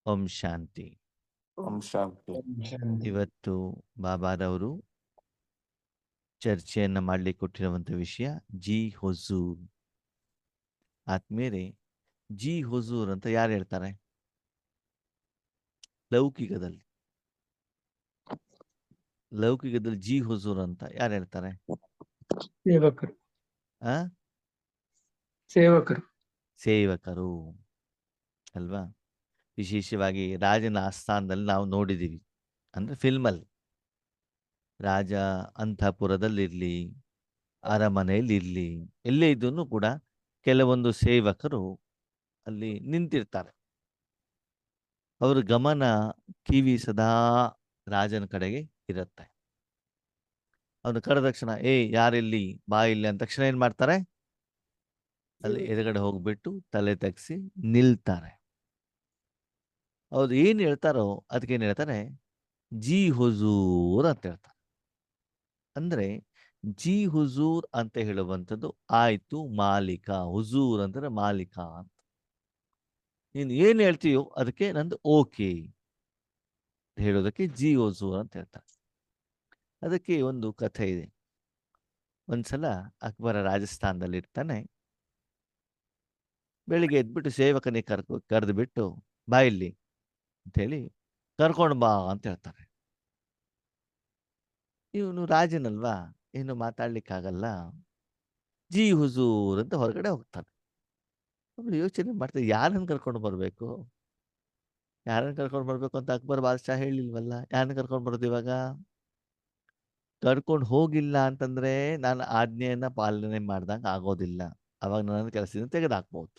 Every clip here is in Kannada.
ಓಂ ಶಾಂತಿ. ಓಂ ಶಾಂತಿ. ಇವತ್ತು ಬಾಬಾರವರು ಚರ್ಚೆಯನ್ನ ಮಾಡ್ಲಿಕ್ಕೆ ಕೊಟ್ಟಿರುವಂತ ವಿಷಯ ಜಿ ಹುಜೂರ್. ಆದ್ಮೇಲೆ ಜಿ ಹುಜೂರ್ ಅಂತ ಯಾರು ಹೇಳ್ತಾರೆ? ಲೌಕಿಕದಲ್ಲಿ ಜಿ ಹುಜೂರ್ ಅಂತ ಯಾರು ಹೇಳ್ತಾರೆ? ಸೇವಕರು. ಆ ಸೇವಕರು ಸೇವಕರು ಅಲ್ವಾ? ವಿಶೇಷವಾಗಿ ರಾಜನ ಆಸ್ಥಾನದಲ್ಲಿ ನಾವು ನೋಡಿದ್ದೀವಿ, ಅಂದ್ರೆ ಫಿಲ್ಮಲ್ಲಿ ರಾಜ ಅಂತಃಪುರದಲ್ಲಿರ್ಲಿ, ಅರಮನೆಯಲ್ಲಿರ್ಲಿ, ಎಲ್ಲೇ ಇದ್ದೂ ಕೂಡ ಕೆಲವೊಂದು ಸೇವಕರು ಅಲ್ಲಿ ನಿಂತಿರ್ತಾರೆ. ಅವರ ಗಮನ ಕಿವಿ ಸದಾ ರಾಜನ ಕಡೆಗೆ ಇರುತ್ತೆ. ಅವನು ಕರೆದ ತಕ್ಷಣ ಯಾರಿಲ್ಲಿ ಬಾ ಇಲ್ಲಿ ಅಂದ ತಕ್ಷಣ ಏನ್ ಮಾಡ್ತಾರೆ? ಅಲ್ಲಿ ಎದುರುಗಡೆ ಹೋಗ್ಬಿಟ್ಟು ತಲೆ ತಗ್ಸಿ ನಿಲ್ತಾರೆ. ಅವ್ರು ಏನ್ ಹೇಳ್ತಾರೋ ಅದಕ್ಕೇನು ಹೇಳ್ತಾರೆ? ಜಿ ಹುಜೂರ್ ಅಂತ ಹೇಳ್ತಾರೆ. ಅಂದ್ರೆ ಜಿ ಹುಜೂರ್ ಅಂತ ಹೇಳುವಂಥದ್ದು ಆಯ್ತು ಮಾಲೀಕ. ಹುಜೂರ್ ಅಂದ್ರೆ ಮಾಲೀಕ ಅಂತ. ನೀನು ಏನ್ ಹೇಳ್ತೀಯೋ ಅದಕ್ಕೆ ನಂದು ಓಕೆ ಹೇಳೋದಕ್ಕೆ ಜಿ ಹುಜೂರ್ ಅಂತ ಹೇಳ್ತಾರೆ. ಅದಕ್ಕೆ ಒಂದು ಕಥೆ ಇದೆ. ಒಂದ್ಸಲ ಅಕ್ಬರ ರಾಜಸ್ಥಾನದಲ್ಲಿ ಇರ್ತಾನೆ. ಬೆಳಿಗ್ಗೆ ಎದ್ಬಿಟ್ಟು ಸೇವಕನಿಗೆ ಕರೆದು ಬಿಟ್ಟು ಬಾ ಇಲ್ಲಿ ಅಂತ ಹೇಳಿ ಕರ್ಕೊಂಡು ಬಾ ಅಂತ ಹೇಳ್ತಾರೆ. ಇವನು ರಾಜನಲ್ವಾ, ಏನು ಮಾತಾಡ್ಲಿಕ್ಕಾಗಲ್ಲ. ಜಿ ಹುಜೂರ್ ಅಂತ ಹೊರಗಡೆ ಹೋಗ್ತಾನೆ. ಅವ್ರು ಯೋಚನೆ ಮಾಡ್ತಾರೆ, ಯಾರನ್ನು ಕರ್ಕೊಂಡು ಬರಬೇಕು ಅಂತ ಅಕ್ಬರ್ ಬಾದ್ಶಾ ಹೇಳಿಲ್ವಲ್ಲ, ಯಾರನ್ನ ಕರ್ಕೊಂಡು ಬರೋದು ಇವಾಗ? ಕರ್ಕೊಂಡು ಹೋಗಿಲ್ಲ ಅಂತಂದ್ರೆ ನಾನು ಆಜ್ಞೆಯನ್ನ ಪಾಲನೆ ಮಾಡ್ದಂಗೆ ಆಗೋದಿಲ್ಲ. ಅವಾಗ ನನ್ನ ಕೆಲಸದಿಂದ ತೆಗೆದುಹಾಕ್ಬಹುದು.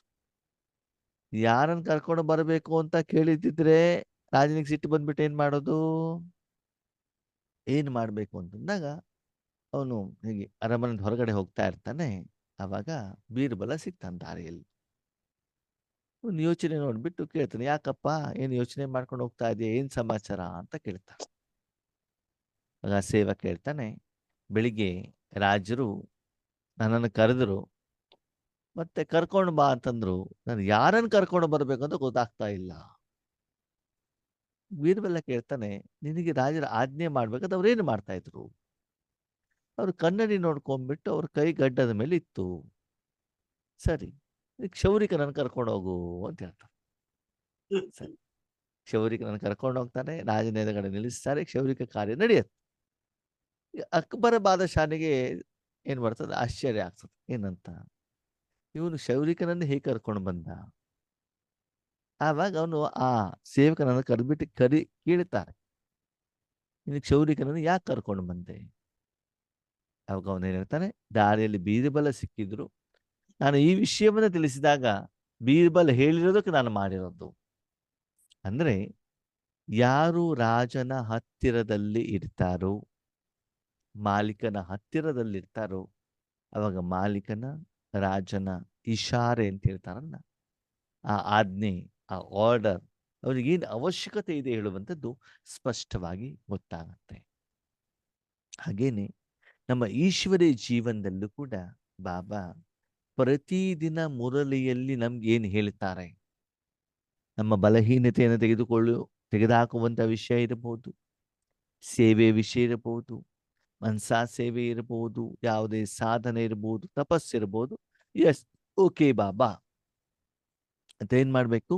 ಯಾರನ್ನು ಕರ್ಕೊಂಡು ಬರಬೇಕು ಅಂತ ಕೇಳಿದ್ದಿದ್ರೆ ರಾಜನಿಗೆ ಸಿಟ್ಟು ಬಂದ್ಬಿಟ್ಟು ಏನ್ ಮಾಡೋದು? ಏನ್ ಮಾಡ್ಬೇಕು ಅಂತಂದಾಗ ಅವನು ಹೀಗೆ ಅರಮನೆ ಹೊರಗಡೆ ಹೋಗ್ತಾ ಇರ್ತಾನೆ. ಅವಾಗ ಬೀರ್ಬಲ ಸಿಗ್ತಾನೆ ದಾರಿಯಲ್ಲಿ. ಒಂದು ಯೋಚನೆ ನೋಡ್ಬಿಟ್ಟು ಕೇಳ್ತಾನೆ, ಯಾಕಪ್ಪ ಏನು ಯೋಚನೆ ಮಾಡ್ಕೊಂಡು ಹೋಗ್ತಾ ಇದೆಯಾ, ಏನ್ ಸಮಾಚಾರ ಅಂತ ಕೇಳ್ತಾನೆ. ಆಗ ಸೇವಕ ಹೇಳ್ತಾನೆ, ಬೆಳಿಗ್ಗೆ ರಾಜರು ನನ್ನನ್ನು ಕರೆದ್ರು, ಮತ್ತೆ ಕರ್ಕೊಂಡು ಬಾ ಅಂತಂದ್ರು. ನಾನು ಯಾರನ್ನು ಕರ್ಕೊಂಡು ಬರ್ಬೇಕು ಅಂತ ಗೊತ್ತಾಗ್ತಾ ಇಲ್ಲ. ಬೀರ್ಬಲ ಕೇಳ್ತಾನೆ, ನಿನಗೆ ರಾಜರ ಆಜ್ಞೆ ಮಾಡ್ಬೇಕಾದ್ರೆ ಅವ್ರೇನು ಮಾಡ್ತಾ ಇದ್ರು? ಅವ್ರು ಕನ್ನಡಿ ನೋಡ್ಕೊಂಡ್ಬಿಟ್ಟು ಅವ್ರ ಕೈ ಗಡ್ಡದ ಮೇಲೆ ಇತ್ತು. ಸರಿ, ಕ್ಷೌರಿಕನನ್ನು ಕರ್ಕೊಂಡು ಹೋಗು ಅಂತ ಹೇಳ್ತಾರೆ. ಸರಿ, ಕ್ಷೌರಿಕನನ್ನು ಕರ್ಕೊಂಡು ಹೋಗ್ತಾನೆ. ರಾಜನ ಎದುರುಗಡೆ ನಿಲ್ಲಿಸ್ತಾರೆ. ಕ್ಷೌರಿಕ ಕಾರ್ಯ ನಡೆಯುತ್ತೆ. ಅಕ್ಬರ ಬಾದಶಾನಿಗೆ ಏನ್ ಬರ್ತದೆ? ಆಶ್ಚರ್ಯ ಆಗ್ತದೆ. ಏನಂತ, ಇವನು ಕ್ಷೌರಿಕನನ್ನು ಹೇಗೆ ಕರ್ಕೊಂಡು ಬಂದ? ಆವಾಗ ಅವನು ಆ ಸೇವಕನನ್ನು ಕರೆದ್ಬಿಟ್ಟು ಕೇಳ್ತಾರೆ, ನೀನು ಕ್ಷೌರಿಕನನ್ನು ಯಾಕೆ ಕರ್ಕೊಂಡು ಬಂದೆ? ಅವಾಗ ಅವನೇನ್ ಹೇಳ್ತಾನೆ, ದಾರಿಯಲ್ಲಿ ಬೀರ್ಬಲ ಸಿಕ್ಕಿದ್ರು, ನಾನು ಈ ವಿಷಯವನ್ನ ತಿಳಿಸಿದಾಗ ಬೀರ್ಬಲ್ ಹೇಳಿರೋದಕ್ಕೆ ನಾನು ಮಾಡಿರೋದು. ಅಂದ್ರೆ ಯಾರು ರಾಜನ ಹತ್ತಿರದಲ್ಲಿ ಇರ್ತಾರೋ, ಮಾಲೀಕನ ಹತ್ತಿರದಲ್ಲಿ ಇರ್ತಾರೋ, ಅವಾಗ ಮಾಲೀಕನ, ರಾಜನ ಇಶಾರೆ ಅಂತ ಹೇಳ್ತಾರಲ್ಲ, ಆ ಆಜ್ಞೆ, ಆ ಆರ್ಡರ್, ಅವ್ರಿಗೇನು ಅವಶ್ಯಕತೆ ಇದೆ ಹೇಳುವಂಥದ್ದು ಸ್ಪಷ್ಟವಾಗಿ ಗೊತ್ತಾಗತ್ತೆ. ಹಾಗೇನೆ ನಮ್ಮ ಈಶ್ವರೀಯ ಜೀವನದಲ್ಲೂ ಕೂಡ ಬಾಬಾ ಪ್ರತಿದಿನ ಮುರಳಿಯಲ್ಲಿ ನಮ್ಗೆ ಏನು ಹೇಳ್ತಾರೆ? ನಮ್ಮ ಬಲಹೀನತೆಯನ್ನು ತೆಗೆದುಹಾಕುವಂಥ ವಿಷಯ ಇರಬಹುದು, ಸೇವೆ ವಿಷಯ ಇರಬಹುದು, ಮನಸಾ ಸೇವೆ ಇರಬಹುದು, ಯಾವುದೇ ಸಾಧನೆ ಇರಬಹುದು, ತಪಸ್ಸಿರಬಹುದು. ಎಸ್, ಓಕೆ ಬಾಬಾ ಅಂತ ಏನ್ ಮಾಡ್ಬೇಕು?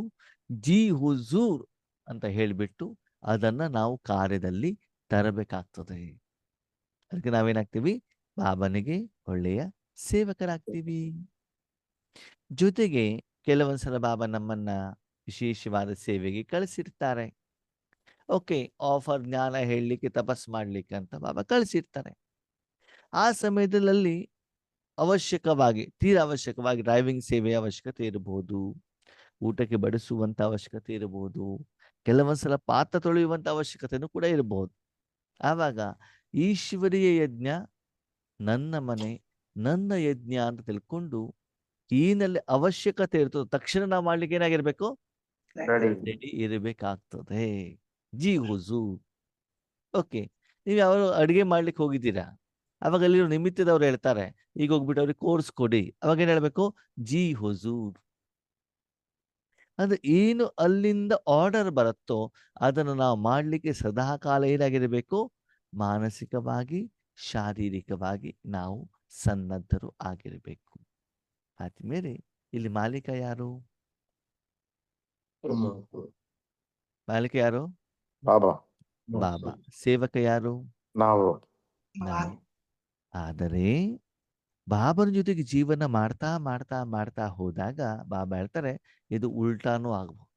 ಜಿ ಹುಜೂರ್ ಅಂತ ಹೇಳಿಬಿಟ್ಟು ಅದನ್ನ ನಾವು ಕಾರ್ಯದಲ್ಲಿ ತರಬೇಕಾಗ್ತದೆ. ಅದಕ್ಕೆ ನಾವೇನಾಗ್ತೀವಿ? ಬಾಬನಿಗೆ ಒಳ್ಳೆಯ ಸೇವಕರಾಗ್ತೀವಿ. ಜೊತೆಗೆ ಕೆಲವೊಂದ್ಸಲ ಬಾಬಾ ನಮ್ಮನ್ನ ವಿಶೇಷವಾದ ಸೇವೆಗೆ ಕಳಿಸಿರ್ತಾರೆ. ಓಕೆ, ಆಫರ್ ಜ್ಞಾನ ಹೇಳಲಿಕ್ಕೆ, ತಪಸ್ ಮಾಡ್ಲಿಕ್ಕೆ ಅಂತ ಬಾಬಾ ಕಳಿಸಿರ್ತಾರೆ. ಆ ಸಮಯದಲ್ಲಿ ತೀರಾ ಅವಶ್ಯಕವಾಗಿ ಡ್ರೈವಿಂಗ್ ಸೇವೆಯ ಅವಶ್ಯಕತೆ ಇರಬಹುದು, ಊಟಕ್ಕೆ ಬಡಿಸುವಂತ ಅವಶ್ಯಕತೆ ಇರಬಹುದು, ಕೆಲವೊಂದ್ಸಲ ಪಾತ್ರ ತೊಳೆಯುವಂತ ಅವಶ್ಯಕತೆನೂ ಕೂಡ ಇರಬಹುದು. ಆವಾಗ ಈಶ್ವರೀಯ ಯಜ್ಞ ನನ್ನ ಮನೆ, ನನ್ನ ಯಜ್ಞ ಅಂತ ತಿಳ್ಕೊಂಡು ಏನಲ್ಲಿ ಅವಶ್ಯಕತೆ ಇರ್ತದೋ ತಕ್ಷಣ ನಾವು ಮಾಡ್ಲಿಕ್ಕೆ ಏನಾಗಿರ್ಬೇಕು? ರೆಡಿ ಇರಬೇಕಾಗ್ತದೆ. ಜಿ ಹುಜೂರ್. ಓಕೆ, ನೀವು ಯಾವ ಅಡುಗೆ ಮಾಡ್ಲಿಕ್ಕೆ ಹೋಗಿದ್ದೀರಾ, ಅವಾಗ ಅಲ್ಲಿರೋ ನಿಮಿತ್ತದವ್ರು ಹೇಳ್ತಾರೆ, ಈಗ ಹೋಗ್ಬಿಟ್ಟು ಅವ್ರಿಗೆ ಕೋರ್ಸ್ ಕೊಡಿ. ಅವಾಗ ಏನ್ ಹೇಳ್ಬೇಕು? ಜಿ ಹುಜೂರ್. ಅಂದ್ರೆ ಏನು ಅಲ್ಲಿಂದ ಆರ್ಡರ್ ಬರುತ್ತೋ ಅದನ್ನು ನಾವು ಮಾಡಲಿಕ್ಕೆ ಸದಾ ಕಾಲ ಏನಾಗಿರಬೇಕು, ಮಾನಸಿಕವಾಗಿ ಶಾರೀರಿಕವಾಗಿ ನಾವು ಸನ್ನದ್ಧರು ಆಗಿರಬೇಕು. ಆದ್ಮೇಲೆ ಇಲ್ಲಿ ಮಾಲೀಕ ಯಾರು? ಮಾಲೀಕ ಯಾರು? ಬಾಬಾ ಬಾಬಾ. ಸೇವಕ ಯಾರು? ನಾವು ನಾವು. ಆದರೆ ಬಾಬನ ಜೊತೆಗೆ ಜೀವನ ಮಾಡ್ತಾ ಮಾಡ್ತಾ ಮಾಡ್ತಾ ಹೋದಾಗ ಬಾಬಾ ಹೇಳ್ತಾರೆ ಇದು ಉಲ್ಟಾನೂ ಆಗ್ಬಹುದು.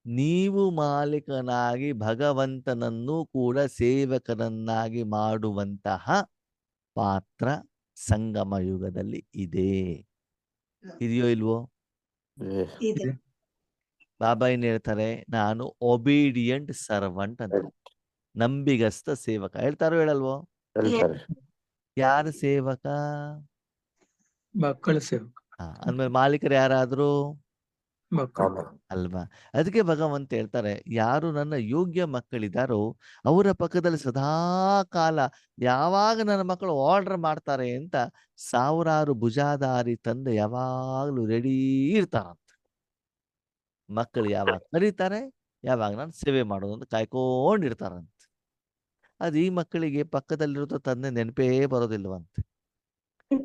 ನೀವು ಮಾಲೀಕನಾಗಿ ಭಗವಂತನನ್ನು ಕೂಡ ಸೇವಕನನ್ನಾಗಿ ಮಾಡುವಂತಹ ಪಾತ್ರ ಸಂಗಮ ಯುಗದಲ್ಲಿ ಇದೆ. ಇದೆಯೋ ಇಲ್ವೋ? ಇದೆ. ಬಾಬಾ ಏನ್ ಹೇಳ್ತಾರೆ, ನಾನು ಒಬೀಡಿಯಂಟ್ ಸರ್ವಂಟ್ ಅಂತ, ನಂಬಿಗಸ್ತ ಸೇವಕ. ಹೇಳ್ತಾರೋ ಹೇಳಲ್ವೋ? ಹೇಳ್ತಾರೆ. ಯಾರ ಸೇವಕ? ಮಕ್ಕಳ ಸೇವಕ. ಅಂದ್ಮೇಲೆ ಮಾಲೀಕರು ಯಾರಾದ್ರು? ಮಕ್ಕಳು. ಬಾಬಾ ಅಲ್ವಾ? ಅದಕ್ಕೆ ಭಗವಂತ ಹೇಳ್ತಾರೆ, ಯಾರು ನನ್ನ ಯೋಗ್ಯ ಮಕ್ಕಳಿದಾರೋ ಅವರ ಪಕ್ಕದಲ್ಲಿ ಸದಾ ಕಾಲ ಯಾವಾಗ ನನ್ನ ಮಕ್ಕಳು ಆರ್ಡರ್ ಮಾಡ್ತಾರೆ ಅಂತ ಸಾವಿರಾರು ಭುಜಾಧಾರಿ ತಂದೆ ಯಾವಾಗಲೂ ರೆಡಿ ಇರ್ತಾರಂತ. ಮಕ್ಕಳು ಯಾವಾಗ ಕರೀತಾರೆ, ಯಾವಾಗ ನಾನು ಸೇವೆ ಮಾಡೋದು ಅಂತ ಕಾಯ್ಕೊಂಡಿರ್ತಾರಂತೆ. ಅದು ಈ ಮಕ್ಕಳಿಗೆ ಪಕ್ಕದಲ್ಲಿರೋ ತಂದೆ ನೆನಪೇ ಬರೋದಿಲ್ವಂತೆ.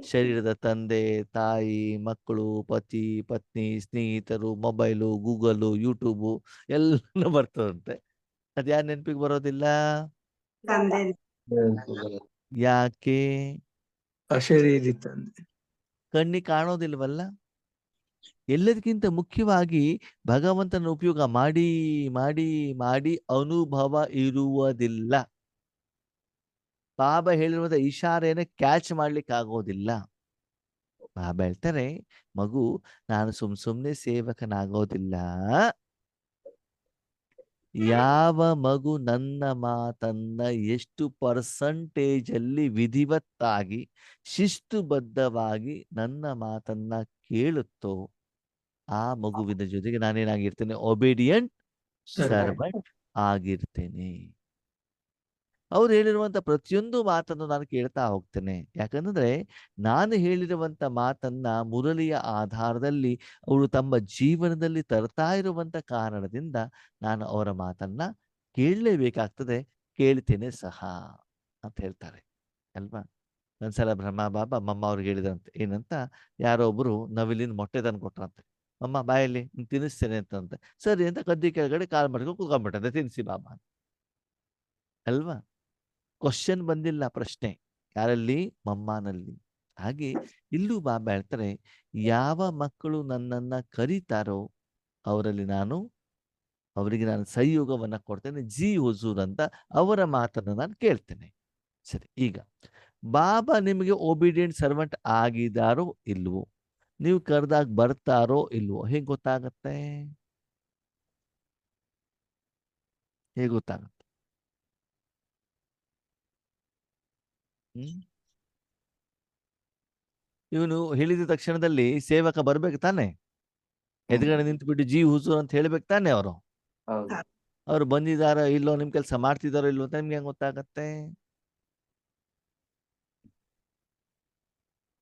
ಶರೀರದ ತಂದೆ, ತಾಯಿ, ಮಕ್ಕಳು, ಪತಿ, ಪತ್ನಿ, ಸ್ನೇಹಿತರು, ಮೊಬೈಲು, ಗೂಗಲು, ಯೂಟ್ಯೂಬು ಎಲ್ಲ ಬರ್ತದಂತೆ. ಅದು ಯಾರು ನೆನಪಿಗೆ ಬರೋದಿಲ್ಲ? ಯಾಕೆ? ಅಶರೀರಿ ತಂದೆ. ಕಣ್ಣಿಗೆ ಕಾಣೋದಿಲ್ವಲ್ಲ. ಎಲ್ಲದಕ್ಕಿಂತ ಮುಖ್ಯವಾಗಿ ಭಗವಂತನ ಉಪಯೋಗ ಮಾಡಿ ಮಾಡಿ ಮಾಡಿ ಅನುಭವ ಇರುವುದಿಲ್ಲ. ಬಾಬಾ ಹೇಳಿರುವಂತ ಇಶಾರೆಯನ್ನು ಕ್ಯಾಚ್ ಮಾಡ್ಲಿಕ್ಕೆ ಆಗೋದಿಲ್ಲ. ಬಾಬಾ ಹೇಳ್ತಾರೆ, ಮಗು ನಾನು ಸುಮ್ನೆ ಸೇವಕನಾಗೋದಿಲ್ಲ. ಯಾವ ಮಗು ನನ್ನ ಮಾತನ್ನ ಎಷ್ಟು ಪರ್ಸಂಟೇಜ್ ಅಲ್ಲಿ ವಿಧಿವತ್ತಾಗಿ ಶಿಸ್ತುಬದ್ಧವಾಗಿ ನನ್ನ ಮಾತನ್ನ ಕೇಳುತ್ತೋ ಆ ಮಗುವಿನ ಜೊತೆಗೆ ನಾನೇನಾಗಿರ್ತೇನೆ, ಒಬಿಡಿಯಂಟ್ ಸರ್ವೆಂಟ್ ಆಗಿರ್ತೇನೆ. ಅವ್ರು ಹೇಳಿರುವಂತ ಪ್ರತಿಯೊಂದು ಮಾತನ್ನು ನಾನು ಕೇಳ್ತಾ ಹೋಗ್ತೇನೆ. ಯಾಕಂದ್ರೆ ನಾನು ಹೇಳಿರುವಂತ ಮಾತನ್ನ ಮುರಳಿಯ ಆಧಾರದಲ್ಲಿ ಅವರು ತಮ್ಮ ಜೀವನದಲ್ಲಿ ತರ್ತಾ ಇರುವಂತ ಕಾರಣದಿಂದ ನಾನು ಅವರ ಮಾತನ್ನ ಕೇಳಲೇಬೇಕಾಗ್ತದೆ, ಕೇಳ್ತೇನೆ ಸಹ ಅಂತ ಹೇಳ್ತಾರೆ ಅಲ್ವಾ. ಒಂದ್ಸಲ ಬ್ರಹ್ಮ ಬಾಬಾ ಮಮ್ಮ ಅವ್ರಿಗೆ ಹೇಳಿದ್ರಂತೆ, ಏನಂತ, ಯಾರೋ ಒಬ್ರು ನವಿಲಿನ ಮೊಟ್ಟೆ ತಂದು ಕೊಟ್ರಂತೆ. ಅಮ್ಮ ಬಾಯಲ್ಲಿ ತಿನ್ನಿಸ್ತೇನೆ ಅಂತಂತೆ. ಸರಿ ಅಂತ ಕದ್ದಿ ಕೆಳಗಡೆ ಕಾಲ್ ಮಾಡ್ಕೊಂಡು ಕೂತ್ಕೊಂಡ್ಬಿಟ್ಟಂತೆ, ತಿನ್ನಿಸಿ ಬಾಬಾ ಅಲ್ವಾ. ಕ್ವಶನ್ ಬಂದಿಲ್ಲ, ಪ್ರಶ್ನೆ ಯಾರಲ್ಲಿ? ಮಮ್ಮನಲ್ಲಿ. ಹಾಗೆ ಇಲ್ಲೂ ಬಾಬಾ ಹೇಳ್ತಾರೆ, ಯಾವ ಮಕ್ಕಳು ನನ್ನನ್ನ ಕರೀತಾರೋ ಅವರಿಗೆ ನಾನು ಸಂಯೋಗವನ್ನ ಕೊಡ್ತೇನೆ, ಜಿ ಹುಜೂರ್ ಅಂತ ಅವರ ಮಾತನ್ನು ನಾನು ಕೇಳ್ತೇನೆ. ಸರಿ, ಈಗ ಬಾಬಾ ನಿಮಗೆ ಒಬಿಡಿಯಂಟ್ ಸರ್ವೆಂಟ್ ಆಗಿದಾರೋ ಇಲ್ವೋ, ನೀವು ಕರೆದಾಗ ಬರ್ತಾರೋ ಇಲ್ವೋ, ಹೇಗೆ ಗೊತ್ತಾಗತ್ತೆ? ಹೇಗೆ ಗೊತ್ತಾಗತ್ತೆ? ಇವನು ಹೇಳಿದ ತಕ್ಷಣದಲ್ಲಿ ಸೇವಕ ಬರ್ಬೇಕು ತಾನೆ, ಎದುರುಗಡೆ ನಿಂತುಬಿಟ್ಟು ಜಿ ಹುಜೂರ್ ಅಂತ ಹೇಳ್ಬೇಕು ತಾನೆ. ಅವ್ರು ಬಂದಿದಾರೋ ಇಲ್ಲೋ, ನಿಮ್ ಕೆಲಸ ಮಾಡ್ತಿದಾರೋ ಇಲ್ಲೋ ಅಂತ ನಿಮ್ಗೆ ಹೆಂಗ್ ಗೊತ್ತಾಗತ್ತೆ?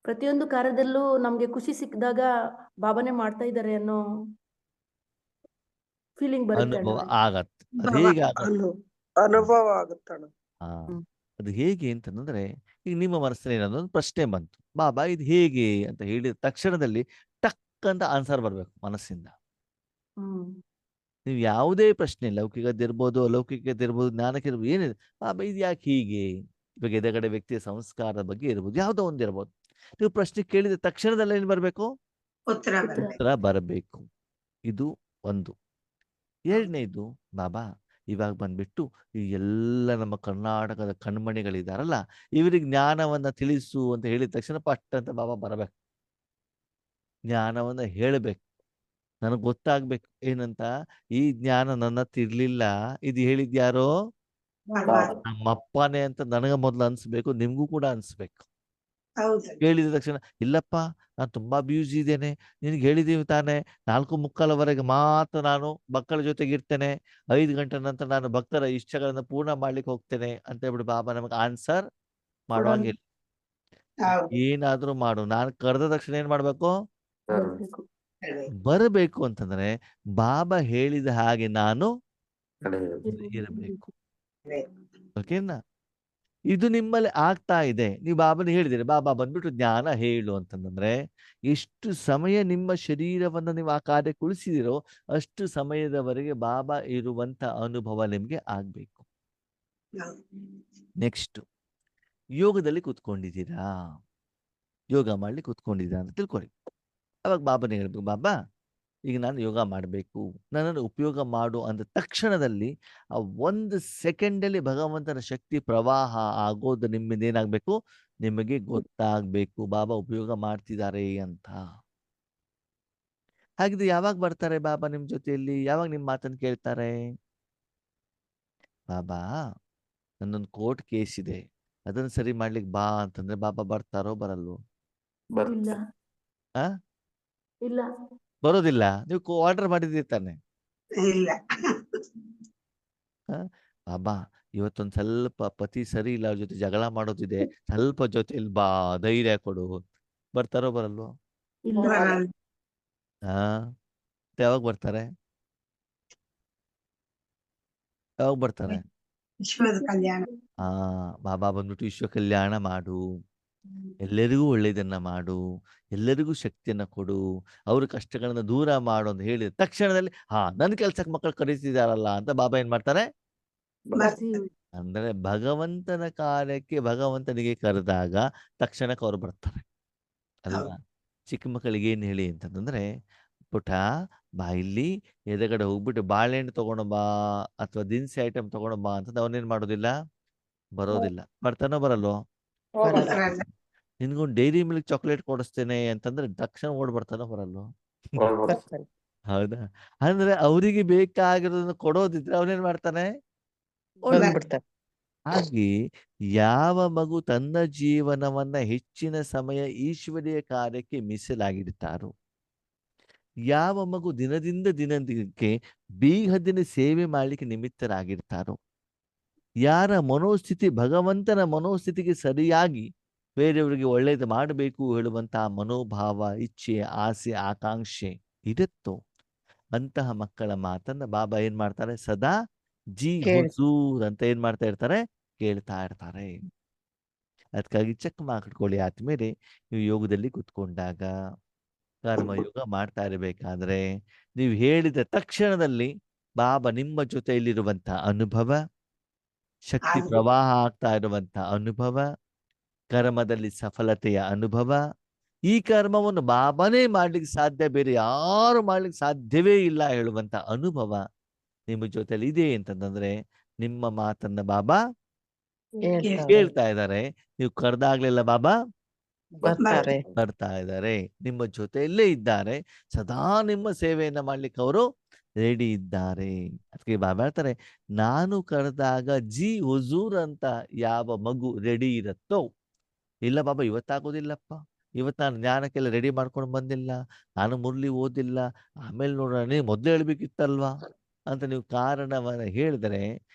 ಪ್ರತಿಯೊಂದು ಕಾರ್ಯದಲ್ಲೂ ನಮ್ಗೆ ಖುಷಿ ಸಿಕ್ಕಿದಾಗ ಬಾಬಾನೇ ಮಾಡ್ತಾ ಇದ್ದಾರೆ ಅನ್ನೋ ಫೀಲಿಂಗ್ ಬರುತ್ತೆ. ಅನುಭವ ಆಗತ್ತೆ. ಅದು ಹೇಗೆ ಆಗತ್ತೆ? ಅನುಭವ ಆಗುತ್ತಣ್ಣ. ಅದು ಹೇಗೆ ಅಂತಂದ್ರೆ, ಈಗ ನಿಮ್ಮ ಮನಸ್ಸಿನಲ್ಲಿ ಏನೊಂದು ಪ್ರಶ್ನೆ ಬಂತು, ಬಾಬಾ ಇದು ಹೇಗೆ ಅಂತ ಹೇಳಿದ ತಕ್ಷಣದಲ್ಲಿ ಟಕ್ ಅಂತ ಆನ್ಸರ್ ಬರ್ಬೇಕು ಮನಸ್ಸಿಂದ. ನೀವು ಯಾವುದೇ ಪ್ರಶ್ನೆ, ಲೌಕಿಕದಿರ್ಬೋದು, ಅಲೌಕಿಕದಿರ್ಬೋದು, ಜ್ಞಾನಕ್ಕಿರ್ಬೋದು, ಏನಿದೆ, ಬಾಬಾ ಇದು ಯಾಕೆ ಹೀಗೆ? ಇವಾಗ ಎದುರುಗಡೆ ವ್ಯಕ್ತಿಯ ಸಂಸ್ಕಾರದ ಬಗ್ಗೆ ಇರ್ಬೋದು, ಯಾವುದೋ ಒಂದಿರ್ಬೋದು. ನೀವು ಪ್ರಶ್ನೆ ಕೇಳಿದ ತಕ್ಷಣದಲ್ಲಿ ಏನು ಬರಬೇಕು? ಉತ್ತರ ಬರಬೇಕು. ಇದು ಒಂದು. ಎರಡನೇದು, ಬಾಬಾ ಇವಾಗ ಬಂದ್ಬಿಟ್ಟು ಈ ಎಲ್ಲ ನಮ್ಮ ಕರ್ನಾಟಕದ ಕಣ್ಮಣಿಗಳಿದಾರಲ್ಲ, ಇವರಿಗೆ ಜ್ಞಾನವನ್ನ ತಿಳಿಸು ಅಂತ ಹೇಳಿದ ತಕ್ಷಣ ಪಟ್ ಅಂತ ಬಾಬಾ ಬರಬೇಕು, ಜ್ಞಾನವನ್ನ ಹೇಳಬೇಕು. ನನಗೆ ಗೊತ್ತಾಗ್ಬೇಕು ಏನಂತ, ಈ ಜ್ಞಾನ ನನ್ನ ಹತ್ರ ಇರ್ಲಿಲ್ಲ, ಇದು ಹೇಳಿದ್ಯಾರೋ ನಮ್ಮಪ್ಪನೇ ಅಂತ ನನಗ ಮೊದ್ಲು ಅನ್ಸ್ಬೇಕು, ನಿಮ್ಗೂ ಕೂಡ ಅನ್ಸ್ಬೇಕು. ಹೇಳಿದ ತಕ್ಷಣ ಇಲ್ಲಪ್ಪ ನಾನು ತುಂಬಾ ಬ್ಯೂಸಿ ಇದ್ದೇನೆ, ನಿನ್ಗೆ ಹೇಳಿದೀವಿ ತಾನೆ 4:45 ಮಾತ್ರ ನಾನು ಮಕ್ಕಳ ಜೊತೆಗೆ ಇರ್ತೇನೆ, 5 ಗಂಟೆ ನಂತರ ನಾನು ಭಕ್ತರ ಇಷ್ಟಗಳನ್ನ ಪೂರ್ಣ ಮಾಡ್ಲಿಕ್ಕೆ ಹೋಗ್ತೇನೆ ಅಂತ ಹೇಳ್ಬಿಟ್ಟು ಬಾಬಾ ನಮಗೆ ಆನ್ಸರ್ ಮಾಡುವಂಗಿಲ್ಲ. ಏನಾದ್ರೂ ಮಾಡು, ನಾನು ಕರೆದ ತಕ್ಷಣ ಏನ್ ಮಾಡ್ಬೇಕು? ಬರಬೇಕು ಅಂತಂದ್ರೆ ಬಾಬಾ ಹೇಳಿದ ಹಾಗೆ ನಾನು ಇರಬೇಕು. ಓಕೆನಾ? ಇದು ನಿಮ್ಮಲ್ಲಿ ಆಗ್ತಾ ಇದೆ. ನೀವು ಬಾಬನ ಹೇಳಿದಿರಿ, ಬಾಬಾ ಬಂದ್ಬಿಟ್ಟು ಜ್ಞಾನ ಹೇಳು ಅಂತಂದ್ರೆ ಎಷ್ಟು ಸಮಯ ನಿಮ್ಮ ಶರೀರವನ್ನ ನೀವು ಆ ಕಾರ್ಯಕ್ಕೆ ಉಳಿಸಿದಿರೋ ಅಷ್ಟು ಸಮಯದವರೆಗೆ ಬಾಬಾ ಇರುವಂತ ಅನುಭವ ನಿಮ್ಗೆ ಆಗ್ಬೇಕು. ನೆಕ್ಸ್ಟ್, ಯೋಗದಲ್ಲಿ ಕೂತ್ಕೊಂಡಿದ್ದೀರಾ, ಯೋಗ ಮಾಡ್ಲಿಕ್ಕೆ ಕೂತ್ಕೊಂಡಿದ್ದೀರಾ ಅಂತ ತಿಳ್ಕೊಳ್ಳಿ. ಅವಾಗ ಬಾಬಾನೇ ಹೇಳ್ಬೇಕು, ಬಾಬಾ ಈಗ ನಾನು ಯೋಗ ಮಾಡಬೇಕು, ನನ್ನನ್ನು ಉಪಯೋಗ ಮಾಡು ಅಂದ ತಕ್ಷಣದಲ್ಲಿ ಆ 1 ಸೆಕೆಂಡಲ್ಲಿ ಭಗವಂತನ ಶಕ್ತಿ ಪ್ರವಾಹ ಆಗೋದು ನಿಮ್ಮಿಂದ ಏನಾಗಬೇಕು, ನಿಮಗೆ ಗೊತ್ತಾಗಬೇಕು ಬಾಬಾ ಉಪಯೋಗ ಮಾಡ್ತಿದ್ದಾರೆ ಅಂತ. ಹಾಗಿದ್ರೆ ಯಾವಾಗ ಬರ್ತಾರೆ ಬಾಬಾ ನಿಮ್ಮ ಜೊತೆಯಲ್ಲಿ, ಯಾವಾಗ ನಿಮ್ಮ ಮಾತನ್ನು ಕೇಳ್ತಾರೆ? ಬಾಬಾ ನನ್ನೊಂದು ಕೋರ್ಟ್ ಕೇಸ್ ಇದೆ, ಅದನ್ನ ಸರಿ ಮಾಡ್ಲಿಕ್ಕೆ ಬಾ ಅಂತಂದ್ರೆ ಬಾಬಾ ಬರ್ತಾರೋ ಬರಲ್ವೋ? ಇಲ್ಲ ಆ ಇಲ್ಲ ಬರೋದಿಲ್ಲ. ನೀವು ಆರ್ಡರ್ ಮಾಡಿದ್ದೀರಿ ತಾನೆ. ಇಲ್ಲ. ಬಾಬಾ ಇವತ್ತೊಂದ್ ಸ್ವಲ್ಪ ಪತಿ ಸರಿ ಇಲ್ಲ, ಅವ್ರ ಜೊತೆ ಜಗಳ ಮಾಡೋದಿದೆ, ಸ್ವಲ್ಪ ಜೊತೆಲಿ ಬಾ, ಧೈರ್ಯ ಕೊಡು. ಬರ್ತಾರೋ ಬರಲ್ವೋ? ಇಲ್ಲ ಹಾ, ಯಾವಾಗ ಬರ್ತಾರೆ? ಯಾವಾಗ ಬರ್ತಾರೆ? ವಿಶ್ವದ ಕಲ್ಯಾಣ. ಆ ಬಾಬಾ ಬಂದ್ಬಿಟ್ಟು ವಿಶ್ವ ಕಲ್ಯಾಣ ಮಾಡು, ಎಲ್ಲರಿಗೂ ಒಳ್ಳೇದನ್ನ ಮಾಡು, ಎಲ್ಲರಿಗೂ ಶಕ್ತಿಯನ್ನ ಕೊಡು, ಅವ್ರ ಕಷ್ಟಗಳನ್ನ ದೂರ ಮಾಡು ಅಂತ ಹೇಳಿದ ತಕ್ಷಣದಲ್ಲಿ ನನ್ನ ಕೆಲ್ಸಕ್ಕೆ ಮಕ್ಕಳು ಕರೀತಿದಾರಲ್ಲ ಅಂತ ಬಾಬಾ ಏನ್ ಮಾಡ್ತಾರೆ? ಅಂದ್ರೆ ಭಗವಂತನ ಕಾರ್ಯಕ್ಕೆ ಭಗವಂತನಿಗೆ ಕರೆದಾಗ ತಕ್ಷಣಕ್ಕೆ ಅವ್ರು ಬರ್ತಾರೆ ಅಲ್ವಾ? ಚಿಕ್ಕ ಮಕ್ಕಳಿಗೆ ಏನ್ ಹೇಳಿ ಅಂತಂದ್ರೆ, ಪುಟ ಬಾ ಇಲ್ಲಿ ಎದುರುಗಡೆ ಹೋಗ್ಬಿಟ್ಟು ಬಾಳೆಹಣ್ಣು ತಗೊಂಡು ಬಾ ಅಥವಾ ದಿನಸಿ ಐಟಮ್ ತಗೊಂಡು ಬಾ ಅಂತಂದ್ರೆ ಅವನೇನ್ ಮಾಡೋದಿಲ್ಲ, ಬರೋದಿಲ್ಲ. ಬರ್ತಾನೋ ಬರಲ್ವೋ? ನಿನ್ಗೊಂದು ಡೈರಿ ಮಿಲ್ಕ್ ಚಾಕ್ಲೇಟ್ ಕೊಡಿಸ್ತೇನೆ ಅಂತಂದ್ರೆ ತಕ್ಷಣ ಓಡ್ ಬರ್ತಾನೋ ಬರಲ್ವೋ? ಹೌದಾ? ಅಂದ್ರೆ ಅವರಿಗೆ ಬೇಕಾಗಿರೋದನ್ನ ಕೊಡೋದಿದ್ರೆ ಅವನೇನ್ ಮಾಡ್ತಾನೆ? ಹಾಗೆ ಯಾವ ಮಗು ತನ್ನ ಜೀವನವನ್ನ ಹೆಚ್ಚಿನ ಸಮಯ ಈಶ್ವರೀಯ ಕಾರ್ಯಕ್ಕೆ ಮೀಸಲಾಗಿಡ್ತಾರೋ, ಯಾವ ಮಗು ದಿನದಿಂದ ದಿನಕ್ಕೆ ಬೀಗದಿನ ಸೇವೆ ಮಾಡ್ಲಿಕ್ಕೆ ನಿಮಿತ್ತರಾಗಿರ್ತಾರೋ, ಯಾರ ಮನೋಸ್ಥಿತಿ ಭಗವಂತನ ಮನೋಸ್ಥಿತಿಗೆ ಸರಿಯಾಗಿ ಬೇರೆಯವರಿಗೆ ಒಳ್ಳೇದು ಮಾಡಬೇಕು ಹೇಳುವಂತಹ ಮನೋಭಾವ, ಇಚ್ಛೆ, ಆಸೆ, ಆಕಾಂಕ್ಷೆ ಇರುತ್ತೋ ಅಂತಹ ಮಕ್ಕಳ ಮಾತನ್ನ ಬಾಬಾ ಏನ್ ಮಾಡ್ತಾರೆ? ಸದಾ ಜಿ ಹುಜೂರ್ ಅಂತ ಏನ್ ಮಾಡ್ತಾ ಇರ್ತಾರೆ? ಕೇಳ್ತಾ ಇರ್ತಾರೆ. ಅದಕ್ಕಾಗಿ ಚೆಕ್ ಮಾಡ್ಕೊಳ್ಳಿ ಆದ್ಮೇಲೆ ನೀವು ಯೋಗದಲ್ಲಿ ಕುತ್ಕೊಂಡಾಗ, ಕರ್ಮಯೋಗ ಮಾಡ್ತಾ ಇರಬೇಕಾದ್ರೆ ನೀವು ಹೇಳಿದ ತಕ್ಷಣದಲ್ಲಿ ಬಾಬಾ ನಿಮ್ಮ ಜೊತೆಯಲ್ಲಿರುವಂತ ಅನುಭವ, ಶಕ್ತಿ ಪ್ರವಾಹ ಆಗ್ತಾ ಇರುವಂತ ಅನುಭವ, ಕರ್ಮದಲ್ಲಿ ಸಫಲತೆಯ ಅನುಭವ, ಈ ಕರ್ಮವನ್ನು ಬಾಬಾನೇ ಮಾಡ್ಲಿಕ್ಕೆ ಸಾಧ್ಯ, ಬೇರೆ ಯಾರು ಮಾಡ್ಲಿಕ್ಕೆ ಸಾಧ್ಯವೇ ಇಲ್ಲ ಹೇಳುವಂತ ಅನುಭವ ನಿಮ್ಮ ಜೊತೆಲಿ ಇದೆ ಅಂತಂದ್ರೆ ನಿಮ್ಮ ಮಾತನ್ನ ಬಾಬಾ ಕೇಳ್ತಾ ಇದ್ದಾರೆ. ನೀವು ಕರೆದಾಗ್ಲೆಲ್ಲ ಬಾಬಾ ಬರ್ತಾ ಇದ್ದಾರೆ, ನಿಮ್ಮ ಜೊತೆಯಲ್ಲೇ ಇದ್ದಾರೆ, ಸದಾ ನಿಮ್ಮ ಸೇವೆಯನ್ನ ಮಾಡ್ಲಿಕ್ಕೆ ಅವರು ರೆಡಿ ಇದ್ದಾರೆ. ಅದಕ್ಕೆ ಬಾಬಾ ಹೇಳ್ತಾರೆ, ನಾನು ಕರೆದಾಗ ಜಿ ಹುಜೂರ್ ಅಂತ ಯಾವ ಮಗು ರೆಡಿ ಇರತ್ತೋ, ಇಲ್ಲ ಬಾಬಾ ಇವತ್ತಾಗೋದಿಲ್ಲಪ್ಪ, ಇವತ್ತು ನಾನು ಜ್ಞಾನಕ್ಕೆಲ್ಲ ರೆಡಿ ಮಾಡ್ಕೊಂಡು ಬಂದಿಲ್ಲ, ನಾನು ಮುರಳಿ ಓದಿಲ್ಲ, ಆಮೇಲೆ ನೋಡೋಣ, ನೀವು ಮೊದಲೇ ಹೇಳ್ಬೇಕಿತ್ತಲ್ವಾ ಅಂತ ನೀವು ಕಾರಣವನ್ನ ಹೇಳಿದರೆ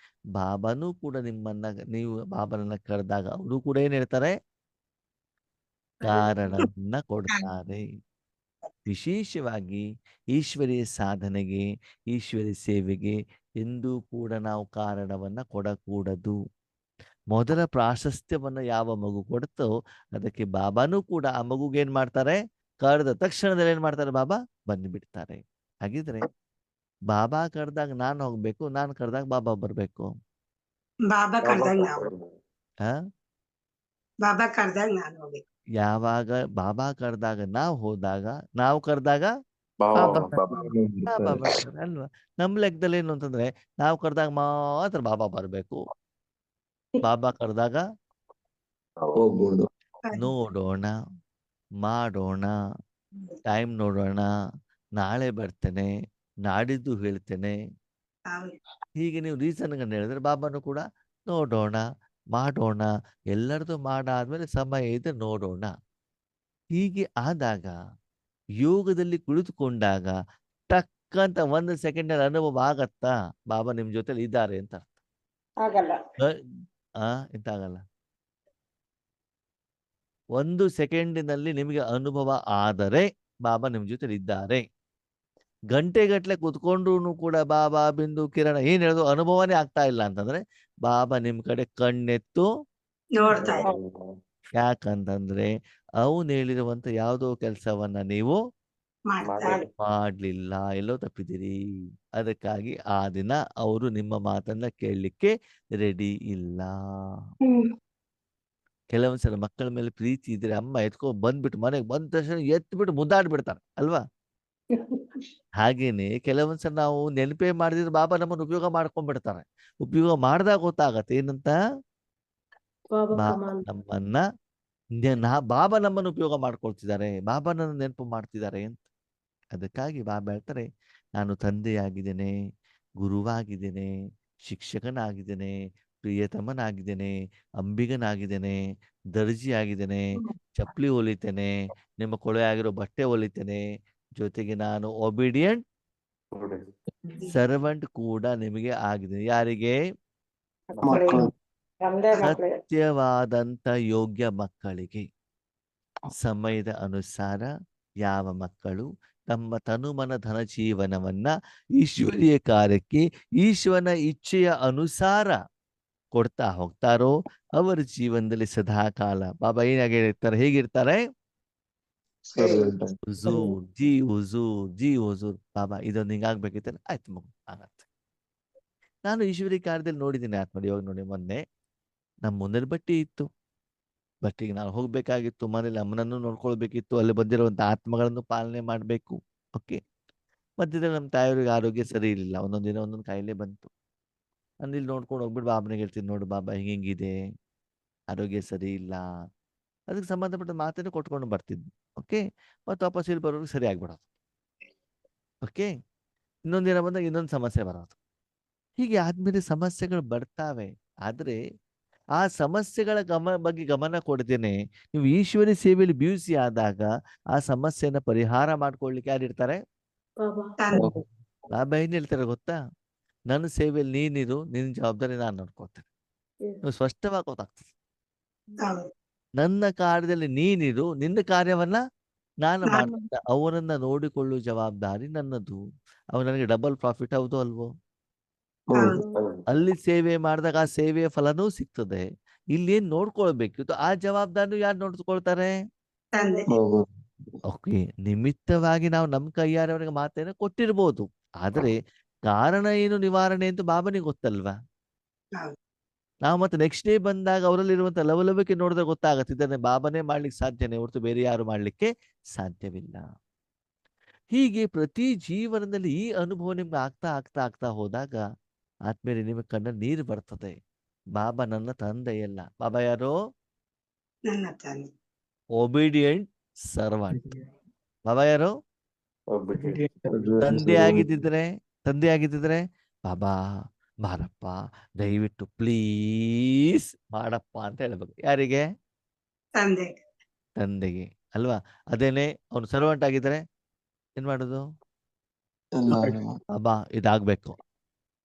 ಬಾಬಾನೂ ಕೂಡ ನಿಮ್ಮನ್ನ, ನೀವು ಬಾಬನನ್ನ ಕರೆದಾಗ ಅವರು ಕೂಡ ಏನ್ ಹೇಳ್ತಾರೆ? ಕಾರಣವನ್ನ ಕೊಡ್ತಾರೆ. ವಿಶೇಷವಾಗಿ ಈಶ್ವರೀಯ ಸಾಧನೆಗೆ, ಈಶ್ವರೀಯ ಸೇವೆಗೆ ಎಂದೂ ಕೂಡ ನಾವು ಕಾರಣವನ್ನ ಕೊಡಕೂಡದು. ಮೊದಲ ಪ್ರಾಶಸ್ತ್ಯವನ್ನ ಯಾವ ಮಗು ಕೊಡುತ್ತೋ ಅದಕ್ಕೆ ಬಾಬಾನೂ ಕೂಡ ಆ ಮಗುಗೆ ಏನ್ ಮಾಡ್ತಾರೆ? ಕರೆದ ತಕ್ಷಣದಲ್ಲಿ ಏನ್ ಮಾಡ್ತಾರೆ? ಬಾಬಾ ಬಂದು ಬಿಡ್ತಾರೆ. ಹಾಗಿದ್ರೆ ಬಾಬಾ ಕರೆದಾಗ ನಾನು ಹೋಗ್ಬೇಕು, ನಾನು ಕರೆದಾಗ ಬಾಬಾ ಬರ್ಬೇಕು. ಬಾಬಾ ಕರ್ದಾಗ ನಾವು ಆ ಬಾಬಾ ಕರ್ದಾಗ ನಾನು ಹೋಗ್ಬೇಕು. ಯಾವಾಗ ಬಾಬಾ ಕರೆದಾಗ ನಾವು ಹೋದಾಗ, ನಾವು ಕರೆದಾಗ ಬಾಬಾ ಬರ್ತಾರೆ ಅಲ್ವಾ? ನಮ್ ಲೆಕ್ಕದಲ್ಲಿ ಏನು ಅಂತಂದ್ರೆ, ನಾವು ಕರೆದಾಗ ಮಾತ್ರ ಬಾಬಾ ಬರ್ಬೇಕು, ಬಾಬಾ ಕರೆದಾಗ ಹೋಗ್ಬೋದು. ನೋಡೋಣ, ಮಾಡೋಣ, ಟೈಮ್ ನೋಡೋಣ, ನಾಳೆ ಬರ್ತೇನೆ, ನಾಡಿದ್ದು ಹೇಳ್ತೇನೆ, ಹೀಗೆ ನೀವು ರೀಸನ್ ಹೇಳಿದ್ರೆ ಬಾಬಾನು ಕೂಡ ನೋಡೋಣ, ಮಾಡೋಣ, ಎಲ್ಲರದು ಮಾಡಾದ್ಮೇಲೆ ಸಮಯ ಇದೆ ನೋಡೋಣ. ಹೀಗೆ ಆದಾಗ ಯೋಗದಲ್ಲಿ ಕುಳಿತುಕೊಂಡಾಗ ಟಕ್ಕಂತ 1 ಸೆಕೆಂಡ್ ಅನುಭವ ಆಗತ್ತಾ ಬಾಬಾ ನಿಮ್ ಜೊತೆಲಿ ಇದ್ದಾರೆ ಅಂತ? ಆಗಲ್ಲ. ಎಂತಾಗಲ್ಲ. 1 ಸೆಕೆಂಡಿನಲ್ಲಿ ನಿಮಗೆ ಅನುಭವ ಆದರೆ ಬಾಬಾ ನಿಮ್ ಜೊತೆಲಿ ಇದ್ದಾರೆ. ಗಂಟೆಗಟ್ಲೆ ಕುತ್ಕೊಂಡ್ರು ಕೂಡ ಬಾಬಾ ಬಿಂದು ಕಿರಣ ಏನ್ ಹೇಳೋದು ಅನುಭವನೇ ಆಗ್ತಾ ಇಲ್ಲ ಅಂತಂದ್ರೆ ಬಾಬಾ ನಿಮ್ ಕಡೆ ಕಣ್ಣೆತ್ತು ನೋಡ್ತಾ ಇದ್ದಾರೆ. ಯಾಕಂತಂದ್ರೆ ಅವನು ಹೇಳಿರುವಂತ ಯಾವುದೋ ಕೆಲಸವನ್ನ ನೀವು ಮಾಡ್ತಾ ಇದ್ದಾರೆ. ಮಾಡ್ಲಿಲ್ಲ, ಎಲ್ಲೋ ತಪ್ಪಿದಿರಿ. ಅದಕ್ಕಾಗಿ ಆ ದಿನ ಅವರು ನಿಮ್ಮ ಮಾತನ್ನ ಕೇಳಲಿಕ್ಕೆ ರೆಡಿ ಇಲ್ಲ. ಕೆಲವೊಂದ್ಸಲ ಮಕ್ಕಳ ಮೇಲೆ ಪ್ರೀತಿ ಇದ್ರೆ ಅಮ್ಮ ಎತ್ಕೊ ಬಂದ್ಬಿಟ್ಟು ಮನೆಗೆ ಬಂದ ತಕ್ಷಣ ಎತ್ಬಿಟ್ಟು ಮುದ್ದಾಡ್ಬಿಡ್ತಾರೆ ಅಲ್ವಾ? ಹಾಗೇನೆ ಕೆಲವೊಂದ್ಸಲ ನಾವು ನೆನಪೇ ಮಾಡಿದ್ರೆ ಬಾಬಾ ನಮ್ಮನ್ನು ಉಪಯೋಗ ಮಾಡ್ಕೊಂಡ್ಬಿಡ್ತಾರೆ. ಉಪಯೋಗ ಮಾಡಿದಾಗ ಗೊತ್ತಾಗತ್ತೆ ಏನಂತ, ಬಾಬಾ ಬಾಬಾ ಕಮಾಲ್. ಬಾಬಾ ನಮ್ಮನ್ನು ಉಪಯೋಗ ಮಾಡ್ಕೊಳ್ತಿದ್ದಾರೆ, ಬಾಬಾ ನನ್ನ ನೆನಪು ಮಾಡ್ತಿದ್ದಾರೆ ಅಂತ. ಅದಕ್ಕಾಗಿ ಬಾಬಾ ಹೇಳ್ತಾರೆ, ನಾನು ತಂದೆಯಾಗಿದ್ದೇನೆ, ಗುರುವಾಗಿದ್ದೇನೆ, ಶಿಕ್ಷಕನಾಗಿದ್ದೇನೆ, ಪ್ರಿಯತಮನಾಗಿದ್ದೇನೆ, ಅಂಬಿಗನಾಗಿದ್ದೇನೆ, ದರ್ಜಿ ಆಗಿದ್ದೇನೆ, ಚಪ್ಪಲಿ ಹೊಲಿತೇನೆ, ನಿಮ್ಮ ಕೊಳೆ ಆಗಿರೋ ಬಟ್ಟೆ ಹೊಲಿತೇನೆ, ಜೊತೆಗೆ ನಾನು ಒಬಿಡಿಯಂಟ್ ಸರ್ವೆಂಟ್ ಕೂಡ ನಿಮಗೆ ಆಗಿದ್ದೇನೆ. ಯಾರಿಗೆ? ಮಕ್ಕಳು ಸತ್ಯವಾದಂತ ಯೋಗ್ಯ ಮಕ್ಕಳಿಗೆ. ಸಮಯದ ಅನುಸಾರ ಯಾವ ಮಕ್ಕಳು ತಮ್ಮ ತನುಮನ ಧನ ಜೀವನವನ್ನ ಈಶ್ವರೀಯ ಕಾರ್ಯಕ್ಕೆ ಈಶ್ವರನ ಇಚ್ಛೆಯ ಅನುಸಾರ ಕೊಡ್ತಾ ಹೋಗ್ತಾರೋ ಅವರ ಜೀವನದಲ್ಲಿ ಸದಾಕಾಲ ಬಾಬಾ ಏನಾಗಿ ಹೇಳ್ತಾರೆ, ಹೇಗಿರ್ತಾರೆ? ಹುಜೂರ್, ಜಿ ಹುಜೂರ್, ಜಿ ಹುಜೂರ್. ಬಾಬಾ ಇದೊಂದು ಹಿಂಗಾಗ್ಬೇಕಿತ್ತಲ್ಲ, ಆಯ್ತು ಮಗು ಆಗತ್ತೆ. ನಾನು ಈಶ್ವರಿ ಕಾರ್ಯದಲ್ಲಿ ನೋಡಿದ್ದೀನಿ ಆತ್ಮಡಿ. ಇವಾಗ ನೋಡಿ, ಮೊನ್ನೆ ನಮ್ಮ ಮುಂದೆ ಬಟ್ಟೆ ಇತ್ತು, ಬಟ್ಟೆಗೆ ನಾನು ಹೋಗ್ಬೇಕಾಗಿತ್ತು, ಮನೇಲಿ ಅಮ್ಮನನ್ನು ನೋಡ್ಕೊಳ್ಬೇಕಿತ್ತು, ಅಲ್ಲಿ ಬಂದಿರುವಂತ ಆತ್ಮಗಳನ್ನು ಪಾಲನೆ ಮಾಡ್ಬೇಕು. ಓಕೆ, ಮಧ್ಯದಲ್ಲಿ ನಮ್ಮ ತಾಯಿಯವ್ರಿಗೆ ಆರೋಗ್ಯ ಸರಿ ಇರಲಿಲ್ಲ, ಒಂದೊಂದು ದಿನ ಒಂದೊಂದು ಕಾಯಿಲೆ ಬಂತು. ನಾನು ಇಲ್ಲಿ ನೋಡ್ಕೊಂಡು ಹೋಗ್ಬಿಟ್ಟು ಬಾಬನಿಗೆ ಹೇಳ್ತೀನಿ, ನೋಡು ಬಾಬಾ ಹಿಂಗಿದೆ, ಆರೋಗ್ಯ ಸರಿ ಇಲ್ಲ. ಅದಕ್ಕೆ ಸಂಬಂಧಪಟ್ಟ ಮಾತನ್ನು ಕೊಟ್ಕೊಂಡು ಬರ್ತಿದ್ವಿ. ಓಕೆ, ಮತ್ತು ವಾಪಸ್ ಇಲ್ಲಿ ಬರೋರಿಗೆ ಸರಿ ಆಗ್ಬಿಡೋದು. ಓಕೆ, ಇನ್ನೊಂದಿನ ಬಂದಾಗ ಇನ್ನೊಂದು ಸಮಸ್ಯೆ ಬರೋದು. ಹೀಗೆ ಆದ್ಮೇಲೆ ಸಮಸ್ಯೆಗಳು ಬರ್ತಾವೆ. ಆದ್ರೆ ಆ ಸಮಸ್ಯೆಗಳ ಬಗ್ಗೆ ಗಮನ ಕೊಡ್ತೇನೆ ನೀವು ಈಶ್ವರಿ ಸೇವೆಯಲ್ಲಿ ಬ್ಯೂಸಿ ಆದಾಗ ಆ ಸಮಸ್ಯೆನ ಪರಿಹಾರ ಮಾಡ್ಕೊಳ್ಲಿಕ್ಕೆ ಯಾರಿರ್ತಾರೆ? ಬಾಬಾ. ಬಾಬಾ ಏನ್ ಹೇಳ್ತಾರೆ ಗೊತ್ತಾ? ನನ್ನ ಸೇವೆಯಲ್ಲಿ ನೀನಿರು, ನಿನ್ನ ಜವಾಬ್ದಾರಿ ನಾನು ನೋಡ್ಕೊಳ್ತೇನೆ. ನೀವು ಸ್ಪಷ್ಟವಾಗಿ ಗೊತ್ತಾಗ್ತದೆ. ನನ್ನ ಕಾರ್ಯದಲ್ಲಿ ನೀನಿರು, ನಿನ್ನ ಕಾರ್ಯವನ್ನ ನಾನು ಮಾಡ್ತೇನೆ. ಅವರನ್ನ ನೋಡಿಕೊಳ್ಳುವ ಜವಾಬ್ದಾರಿ ನನ್ನದು. ಅವ ನನಗೆ ಡಬಲ್ ಪ್ರಾಫಿಟ್, ಹೌದು ಅಲ್ವೋ? ಅಲ್ಲಿ ಸೇವೆ ಮಾಡಿದಾಗ ಆ ಸೇವೆಯ ಫಲನೂ ಸಿಗ್ತದೆ. ಇಲ್ಲಿ ಏನ್ ನೋಡ್ಕೊಳ್ಬೇಕಿತ್ತು ಆ ಜವಾಬ್ದಾರಿ ಯಾರು ನೋಡ್ಕೊಳ್ತಾರೆ? ಓಕೆ, ನಿಮಿತ್ತವಾಗಿ ನಾವು ನಮ್ಮ ಕೈಯಾರೆ ಅವರಿಗೆ ಮಾತೇನ ಕೊಟ್ಟಿರ್ಬೋದು, ಆದ್ರೆ ಕಾರಣ ಏನು ನಿವಾರಣೆ ಅಂತ ಬಾಬನಿಗೆ ಗೊತ್ತಲ್ವಾ? ನಾವು ಮತ್ತೆ ನೆಕ್ಸ್ಟ್ ಡೇ ಬಂದಾಗ ಅವರಲ್ಲಿರುವಂತ ಲವಲವಿಕೆ ನೋಡಿದ್ರೆ ಗೊತ್ತಾಗತ್ತೆ, ಇದನ್ನೇ ಬಾಬನೇ ಮಾಡ್ಲಿಕ್ಕೆ ಸಾಧ್ಯನೇ ಹೊರತು ಬೇರೆ ಯಾರು ಮಾಡ್ಲಿಕ್ಕೆ ಸಾಧ್ಯವಿಲ್ಲ. ಹೀಗೆ ಪ್ರತಿ ಜೀವನದಲ್ಲಿ ಈ ಅನುಭವ ನಿಮ್ಗೆ ಆಗ್ತಾ ಆಗ್ತಾ ಆಗ್ತಾ ಹೋದಾಗ ಆದ್ಮೇಲೆ ನಿಮಗೆ ಕಣ್ಣಲ್ಲಿ ನೀರು ಬರ್ತದೆ. ಬಾಬಾ ನನ್ನ ತಂದೆಯಲ್ಲ. ಬಾಬಾ ಯಾರು? ನನ್ನ ತಂದೆ. Obedient servant. ಬಾಬಾ ಯಾರು? ತಂದೆ ಆಗಿದ್ದಿದ್ರೆ ಬಾಬಾ ಬಾರಪ್ಪ, ದಯವಿಟ್ಟು ಪ್ಲೀಸ್ ಮಾಡಪ್ಪ ಅಂತ ಹೇಳ್ಬೇಕು. ಯಾರಿಗೆ? ತಂದೆಗೆ ಅಲ್ವಾ? ಅದೇನೆ ಅವನು ಸರ್ವಂಟ್ ಆಗಿದ್ರೆ ಏನ್ ಮಾಡೋದು? ಬಾಬಾ ಇದಾಗ್ಬೇಕು,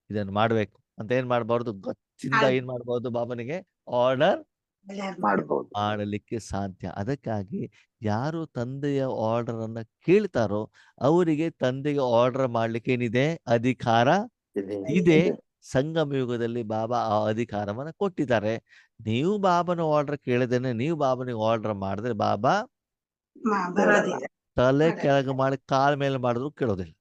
ಇದನ್ನು ಮಾಡ್ಬೇಕು ಅಂತ ಏನ್ ಮಾಡ್ಬಾರ್ದು, ಗಚ್ಚಿಂದ ಏನ್ ಮಾಡ್ಬೋದು? ಬಾಬನಿಗೆ ಆರ್ಡರ್ ಮಾಡಲಿಕ್ಕೆ ಸಾಧ್ಯ. ಅದಕ್ಕಾಗಿ ಯಾರು ತಂದೆಯ ಆರ್ಡರ್ ಅನ್ನ ಕೇಳ್ತಾರೋ ಅವರಿಗೆ ತಂದೆಗೆ ಆರ್ಡರ್ ಮಾಡ್ಲಿಕ್ಕೆ ಏನಿದೆ? ಅಧಿಕಾರ ಇದೆ. ಸಂಗಮ ಯುಗದಲ್ಲಿ ಬಾಬಾ ಆ ಅಧಿಕಾರವನ್ನ ಕೊಟ್ಟಿದ್ದಾರೆ. ನೀವು ಬಾಬನ ಆರ್ಡರ್ ಕೇಳಿದೇನೆ ನೀವು ಬಾಬನಿಗೆ ಆರ್ಡರ್ ಮಾಡಿದ್ರೆ ಬಾಬಾ ತಲೆ ಕೆಳಗೆ ಮಾಡಿ ಕಾಲ ಮೇಲೆ ಮಾಡಿದ್ರು ಕೇಳೋದಿಲ್ಲ.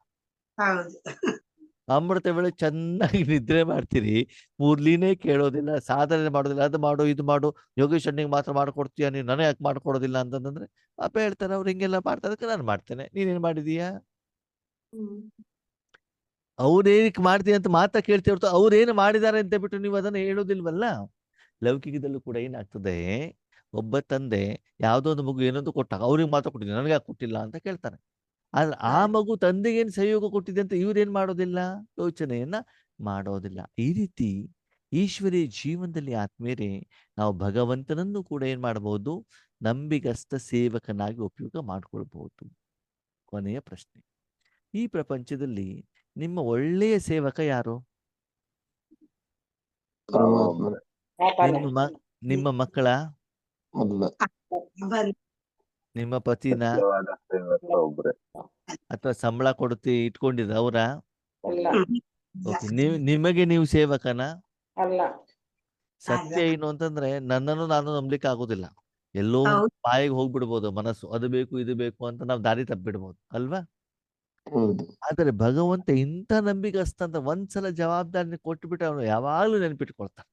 ಅಮೃತ ವೇಳೆ ಚೆನ್ನಾಗಿ ನಿದ್ರೆ ಮಾಡ್ತೀರಿ, ಮುರ್ಲಿನೇ ಕೇಳೋದಿಲ್ಲ, ಸಾಧನೆ ಮಾಡೋದಿಲ್ಲ. ಅದು ಮಾಡು, ಇದು ಮಾಡು, ಯೋಗೇಶ್ ಅಣ್ಣಿಗೆ ಮಾತ್ರ ಮಾಡ್ಕೊಡ್ತೀಯ, ನೀನು ನನಗೆ ಯಾಕೆ ಮಾಡ್ಕೊಡೋದಿಲ್ಲ ಅಂತಂದ್ರೆ ಪಾಪ ಹೇಳ್ತಾರೆ, ಅವ್ರು ಹಿಂಗೆಲ್ಲ ಮಾಡ್ತಾರೆ, ನಾನು ಮಾಡ್ತೇನೆ, ನೀನೇನ್ ಮಾಡಿದೀಯಾ? ಅವ್ರೇನಕ್ಕೆ ಮಾಡ್ತೀನಿ ಅಂತ ಮಾತ್ರ ಕೇಳ್ತೀವಿ ಹೊರತು ಅವ್ರೇನು ಮಾಡಿದ್ದಾರೆ ಅಂತ ಬಿಟ್ಟು ನೀವು ಅದನ್ನ ಹೇಳೋದಿಲ್ವಲ್ಲ. ಲೌಕಿಕದಲ್ಲೂ ಕೂಡ ಏನಾಗ್ತದೆ, ಒಬ್ಬ ತಂದೆ ಯಾವುದೋ ಒಂದು ಮಗು ಏನೊಂದು ಕೊಟ್ಟಾಗ ಅವ್ರಿಗೆ ಮಾತ್ರ ಕೊಟ್ಟಿದ್ದೀನಿ, ನನಗೆ ಯಾಕೆ ಕೊಟ್ಟಿಲ್ಲ ಅಂತ ಕೇಳ್ತಾನೆ. ಆದ್ರೆ ಆ ಮಗು ತಂದೆಗೆ ಏನು ಸಹಯೋಗ ಕೊಟ್ಟಿದೆ ಅಂತ ಇವ್ರೇನ್ ಮಾಡೋದಿಲ್ಲ, ಯೋಚನೆಯನ್ನ ಮಾಡೋದಿಲ್ಲ. ಈ ರೀತಿ ಈಶ್ವರಿಯ ಜೀವನದಲ್ಲಿ ಆದ್ಮೇಲೆ ನಾವು ಭಗವಂತನನ್ನು ಕೂಡ ಏನ್ ಮಾಡಬಹುದು? ನಂಬಿಗಸ್ತ ಸೇವಕನಾಗಿ ಉಪಯೋಗ ಮಾಡ್ಕೊಳ್ಬಹುದು. ಕೊನೆಯ ಪ್ರಶ್ನೆ, ಈ ಪ್ರಪಂಚದಲ್ಲಿ ನಿಮ್ಮ ಒಳ್ಳೆಯ ಸೇವಕ ಯಾರು? ನಿಮ್ಮ ಮಕ್ಕಳ? ನಿಮ್ಮ ಪತಿನ ನಿಜವಾದ ಸೇವಕ ಒಬ್ರೆ. ಅಥವಾ ಸಂಬಳ ಕೊಡ್ತಿ ಇಟ್ಕೊಂಡಿರ ಅವ್ರ? ಅಲ್ಲ ಓಕೆ, ನಿಮಗೆ ನೀವು ಸೇವಕನ? ಅಲ್ಲ ಸತ್ಯ ಏನು ಅಂತಂದ್ರೆ ನನ್ನನ್ನು ನಾನು ನಂಬ್ಲಿಕ್ಕೆ ಆಗೋದಿಲ್ಲ. ಎಲ್ಲೋ ಹೌದು. ಬಾಯಿಗೆ ಹೋಗ್ಬಿಡ್ಬೋದು ಮನಸ್ಸು, ಅದು ಬೇಕು ಇದು ಬೇಕು ಅಂತ ನಾವು ದಾರಿ ತಪ್ಪಿಡ್ಬೋದು ಅಲ್ವಾ? ಹೌದು. ಆದರೆ ಭಗವಂತ ಇಂಥ ನಂಬಿಕಸ್ತ ಅಂತ ಒಂದ್ಸಲ ಜವಾಬ್ದಾರಿ ಕೊಟ್ಟುಬಿಟ್ಟು ಅವನು ಯಾವಾಗಲೂ ನೆನಪಿಟ್ಕೊಳ್ತಾನೆ.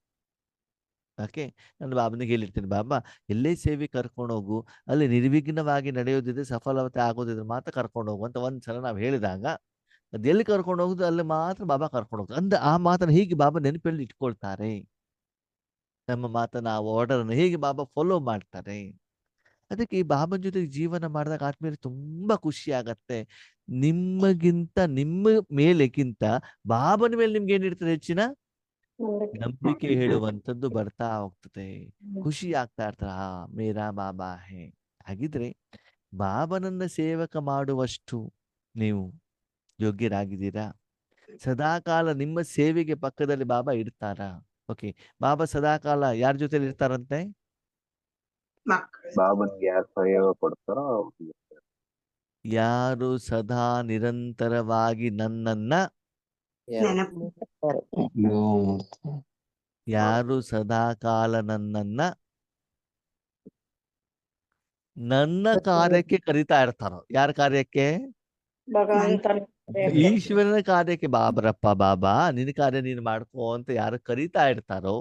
ಓಕೆ, ನಾನು ಬಾಬನಿಗೆ ಹೇಳಿರ್ತೀನಿ, ಬಾಬಾ ಎಲ್ಲೇ ಸೇವೆ ಕರ್ಕೊಂಡು ಹೋಗು, ಅಲ್ಲಿ ನಿರ್ವಿಘ್ನವಾಗಿ ನಡೆಯೋದಿದ್ರೆ ಸಫಲತೆ ಆಗೋದಿದ್ರೆ ಮಾತ್ರ ಕರ್ಕೊಂಡು ಹೋಗು ಅಂತ ಒಂದ್ಸಲ ನಾವು ಹೇಳಿದಾಗ ಅದು ಎಲ್ಲಿ ಕರ್ಕೊಂಡು ಹೋಗುದು ಅಲ್ಲಿ ಮಾತ್ರ ಬಾಬಾ ಕರ್ಕೊಂಡು ಹೋಗ್ತಾರೆ. ಅಂದ್ರೆ ಆ ಮಾತನ್ನ ಹೀಗೆ ಬಾಬಾ ನೆನಪಲ್ಲಿ ಇಟ್ಕೊಳ್ತಾರೆ. ನಮ್ಮ ಮಾತನ್ನ ಆ ಆರ್ಡರ್ನ ಹೇಗೆ ಬಾಬಾ ಫಾಲೋ ಮಾಡ್ತಾರೆ. ಅದಕ್ಕೆ ಈ ಬಾಬನ ಜೊತೆಗೆ ಜೀವನ ಮಾಡಿದಾಗ ಆದ್ಮೇಲೆ ತುಂಬಾ ಖುಷಿ ಆಗತ್ತೆ. ನಿಮ್ಮ ಮೇಲೆಕ್ಕಿಂತ ಬಾಬನ ಮೇಲೆ ನಿಮ್ಗೆ ಏನಿರ್ತದೆ ಹೆಚ್ಚಿನ ನಂಬಿಕೆ ಹೇಳುವಂಥದ್ದು ಬರ್ತಾ ಹೋಗ್ತದೆ. ಖುಷಿ ಆಗ್ತಾ ಇರ್ತಾರೆ, ಹಾ ಮೇರಾ ಬಾಬಾ ಹೇ. ಹಾಗಿದ್ರೆ ಬಾಬನನ್ನ ಸೇವಕ ಮಾಡುವಷ್ಟು ನೀವು ಯೋಗ್ಯರಾಗಿದ್ದೀರಾ? ಸದಾಕಾಲ ನಿಮ್ಮ ಸೇವೆಗೆ ಪಕ್ಕದಲ್ಲಿ ಬಾಬಾ ಇರ್ತಾರಾ? ಓಕೆ, ಬಾಬಾ ಸದಾಕಾಲ ಯಾರ ಜೊತೆಲಿ ಇರ್ತಾರಂತೆ? ಮಕ್ಕಳು ಬಾಬನ್ಗೆ ಯಾರು ಸಹಯೋಗ ಕೊಡ್ತಾರೋ ಅವ್ರಿಗೆ. ಯಾರು ಸದಾ ನಿರಂತರವಾಗಿ ನನ್ನನ್ನ ನೆನಪು ಯಾರು ಸದಾ ಕಾಲ ನನ್ನನ್ನ ನನ್ನ ಕಾರ್ಯಕ್ಕೆ ಕರಿತಾ ಇರ್ತಾರೋ? ಯಾರ ಕಾರ್ಯಕ್ಕೆ? ಭಗವಂತನ ಈಶ್ವರನ ಕಾರ್ಯಕ್ಕೆ. ಬಾಬರಪ್ಪ ಬಾಬಾ ನಿನ್ನ ಕಾರ್ಯ ನೀನು ಮಾಡ್ಕೋ ಅಂತ ಯಾರು ಕರಿತಾ ಇರ್ತಾರೋ,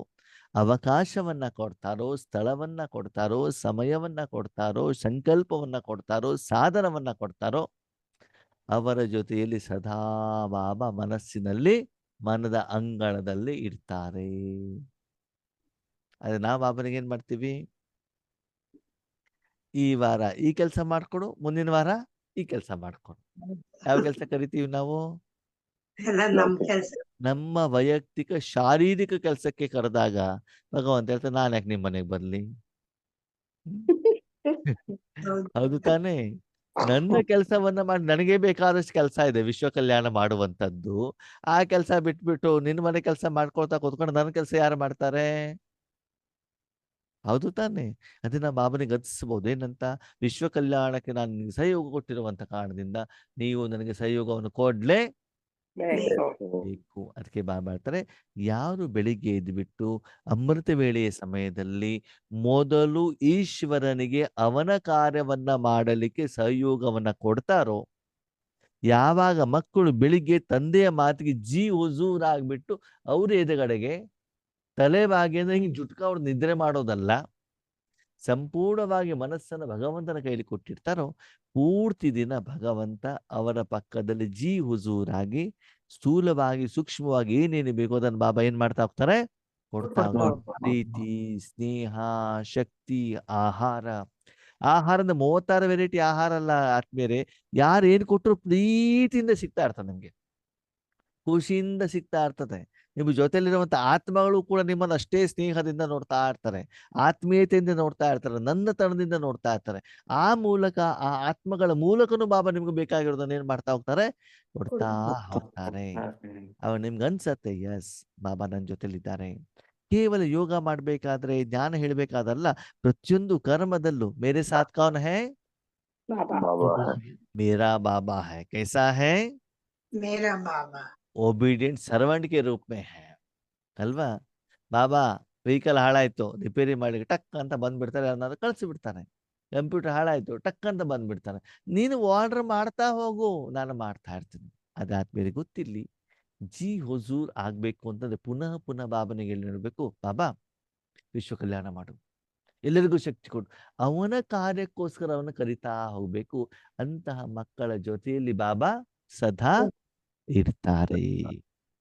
ಅವಕಾಶವನ್ನ ಕೊಡ್ತಾರೋ, ಸ್ಥಳವನ್ನ ಕೊಡ್ತಾರೋ, ಸಮಯವನ್ನ ಕೊಡ್ತಾರೋ, ಸಂಕಲ್ಪವನ್ನ ಕೊಡ್ತಾರೋ, ಸಾಧನವನ್ನ ಕೊಡ್ತಾರೋ, ಅವರ ಜೊತೆಯಲ್ಲಿ ಸದಾ ಬಾಬಾ ಮನಸ್ಸಿನಲ್ಲಿ ಮನದ ಅಂಗಳದಲ್ಲಿ ಇರ್ತಾರೆ. ಅದೇ ನಾವು ಬಾಬನಿಗೆ ಏನ್ ಮಾಡ್ತೀವಿ? ಈ ವಾರ ಈ ಕೆಲಸ ಮಾಡ್ಕೊಡು, ಮುಂದಿನ ವಾರ ಈ ಕೆಲಸ ಮಾಡ್ಕೊಡು. ಯಾವ ಕೆಲಸ ಕರಿತೀವಿ ನಾವು? ಎಲ್ಲ ನಮ್ ಕೆಲ್ಸ. ನಮ್ಮ ವೈಯಕ್ತಿಕ ಶಾರೀರಿಕ ಕೆಲಸಕ್ಕೆ ಕರೆದಾಗ ಭಗವಂತ ಹೇಳ್ತಾರೆ, ನಾನು ಯಾಕೆ ನಿಮ್ಮ ಮನೆಗೆ ಬರ್ಲಿ? ಹೌದು. ಹೌದು ತಾನೇ? ನನ್ನ ಕೆಲಸವನ್ನ ಮಾಡಿ, ನನಗೆ ಬೇಕಾದಷ್ಟು ಕೆಲಸ ಇದೆ ವಿಶ್ವ ಕಲ್ಯಾಣ ಮಾಡುವಂತದ್ದು. ಆ ಕೆಲಸ ಬಿಟ್ಬಿಟ್ಟು ನಿನ್ನ ಮನೆ ಕೆಲಸ ಮಾಡ್ಕೊಳ್ತಾ ಕೂತ್ಕೊಂಡು ನನ್ನ ಕೆಲಸ ಯಾರು ಮಾಡ್ತಾರೆ? ಹೌದು ತಾನೇ? ಅದನ್ನ ಬಾಬನಿಗೆ ಗತಿಸಬಹುದು. ಏನಂತ? ವಿಶ್ವ ಕಲ್ಯಾಣಕ್ಕೆ ನಾನು ನಿನಗೆ ಸಹಯೋಗ ಕೊಟ್ಟಿರುವಂತ ಕಾರಣದಿಂದ ನೀವು ನನಗೆ ಸಹಯೋಗವನ್ನು ಕೊಡ್ಲೇ ಬೇಕು. ಅದಕ್ಕೆ ಬಾಬಾ ಹೇಳ್ತಾರೆ, ಯಾರು ಬೆಳಿಗ್ಗೆ ಎದ್ದುಬಿಟ್ಟು ಅಮೃತ ವೇಳೆಯ ಸಮಯದಲ್ಲಿ ಮೊದಲು ಈಶ್ವರನಿಗೆ ಅವನ ಕಾರ್ಯವನ್ನ ಮಾಡಲಿಕ್ಕೆ ಸಹಯೋಗವನ್ನ ಕೊಡ್ತಾರೋ, ಯಾವಾಗ ಮಕ್ಕಳು ಬೆಳಿಗ್ಗೆ ತಂದೆಯ ಮಾತಿಗೆ ಜಿ ಹುಜೂರ್ ಆಗ್ಬಿಟ್ಟು ಅವ್ರ ಎದುರುಗಡೆಗೆ ತಲೆಬಾಗಿ ಅಂದ್ರೆ ಹಿಂಗೆ ಜುಟ್ಕ ಅವ್ರು ನಿದ್ರೆ ಮಾಡೋದಲ್ಲ, ಸಂಪೂರ್ಣವಾಗಿ ಮನಸ್ಸನ್ನು ಭಗವಂತನ ಕೈಲಿ ಕೊಟ್ಟಿರ್ತಾರೋ, ಪೂರ್ತಿ ದಿನ ಭಗವಂತ ಅವರ ಪಕ್ಕದಲ್ಲಿ ಜಿ ಹುಜೂರಾಗಿ ಸ್ಥೂಲವಾಗಿ ಸೂಕ್ಷ್ಮವಾಗಿ ಏನೇನು ಬೇಕೋ ಅದನ್ನು ಬಾಬಾ ಏನ್ ಮಾಡ್ತಾ ಹೋಗ್ತಾರೆ? ಕೊಡ್ತಾ ಹೋಗ್ತಾರೆ. ಪ್ರೀತಿ, ಸ್ನೇಹ, ಶಕ್ತಿ, ಆಹಾರ. ಆಹಾರದ 36 ವೆರೈಟಿ ಆಹಾರ ಅಲ್ಲ ಆತ್ಮೀಯರೇ, ಯಾರು ಏನ್ ಕೊಟ್ಟರು ಪ್ರೀತಿಯಿಂದ ಸಿಗ್ತಾ ಇರ್ತದೆ, ನಮ್ಗೆ ಖುಷಿಯಿಂದ ಸಿಗ್ತಾ ಇರ್ತದೆ. ನಿಮ್ಮ ಜೊತೆಲಿರುವಂತ ಆತ್ಮಗಳು ಕೂಡ ನಿಮ್ಮನ್ನು ಅಷ್ಟೇ ಸ್ನೇಹದಿಂದ ನೋಡ್ತಾ ಇರ್ತಾರೆ, ಆತ್ಮೀಯತೆಯಿಂದ ನೋಡ್ತಾ ಇರ್ತಾರೆ, ನನ್ನ ತನದಿಂದ ನೋಡ್ತಾ ಇರ್ತಾರೆ. ಆ ಮೂಲಕ ಆ ಆತ್ಮಗಳ ಮೂಲಕನೂ ಬಾಬಾ ನಿಮ್ಗೆ ಬೇಕಾಗಿರೋದನ್ನ ಏನ್ ಮಾಡ್ತಾ ಹೋಗ್ತಾರೆ? ಕೊಡ್ತಾ ಹೋಗ್ತಾರೆ. ಅವ ನಿಮ್ಗೆ ಅನ್ಸತ್ತೆ, ಎಸ್ ಬಾಬಾ ನನ್ನ ಜೊತೆಲಿದ್ದಾರೆ. ಕೇವಲ ಯೋಗ ಮಾಡ್ಬೇಕಾದ್ರೆ, ಜ್ಞಾನ ಹೇಳ್ಬೇಕಾದಲ್ಲ, ಪ್ರತಿಯೊಂದು ಕರ್ಮದಲ್ಲೂ ಮೇರೆ ಸಾಥ್ ಕೌನ್ ಹೈ? ಬಾಬಾ ಮೇರಾ ಬಾಬಾ ಹೈ. ಕೈಸಾ ಹೈ? ಮೇರಾ ಬಾಬಾ ಒಬಿಡಿಯಂಟ್ ಸರ್ವೆಂಟ್ ಕೆ ರೂಪ್ ಮೇ ಹೈ ಅಲ್ವಾ? ಬಾಬಾ ವೆಹಿಕಲ್ ಹಾಳಾಯ್ತು, ರಿಪೇರಿ ಮಾಡಿ ಟಕ್ ಅಂತ ಬಂದ್ಬಿಡ್ತಾರೆ, ಯಾರನ್ನಾದ್ರು ಕಳಿಸಿ ಬಿಡ್ತಾನೆ. ಕಂಪ್ಯೂಟರ್ ಹಾಳಾಯ್ತು, ಟಕ್ ಅಂತ ಬಂದ್ಬಿಡ್ತಾನೆ. ನೀನು ಆರ್ಡರ್ ಮಾಡ್ತಾ ಹೋಗು, ನಾನು ಮಾಡ್ತಾ ಇರ್ತೀನಿ. ಅದಾದ್ಮೇಲೆ ಗೊತ್ತಿರ್ಲಿ, ಜಿ ಹುಜೂರ್ ಆಗ್ಬೇಕು ಅಂತಂದ್ರೆ ಪುನಃ ಪುನಃ ಬಾಬನಿಗೆ ಹೇಳಿ ನೋಡ್ಬೇಕು, ಬಾಬಾ ವಿಶ್ವ ಕಲ್ಯಾಣ ಮಾಡು, ಎಲ್ಲರಿಗೂ ಶಕ್ತಿ ಕೊಡು. ಅವನ ಕಾರ್ಯಕ್ಕೋಸ್ಕರ ಅವನ ಕರಿತಾ ಹೋಗ್ಬೇಕು. ಅಂತಹ ಮಕ್ಕಳ ಜೊತೆಯಲ್ಲಿ ಬಾಬಾ ಸದಾ ಇರ್ತಾರೆ.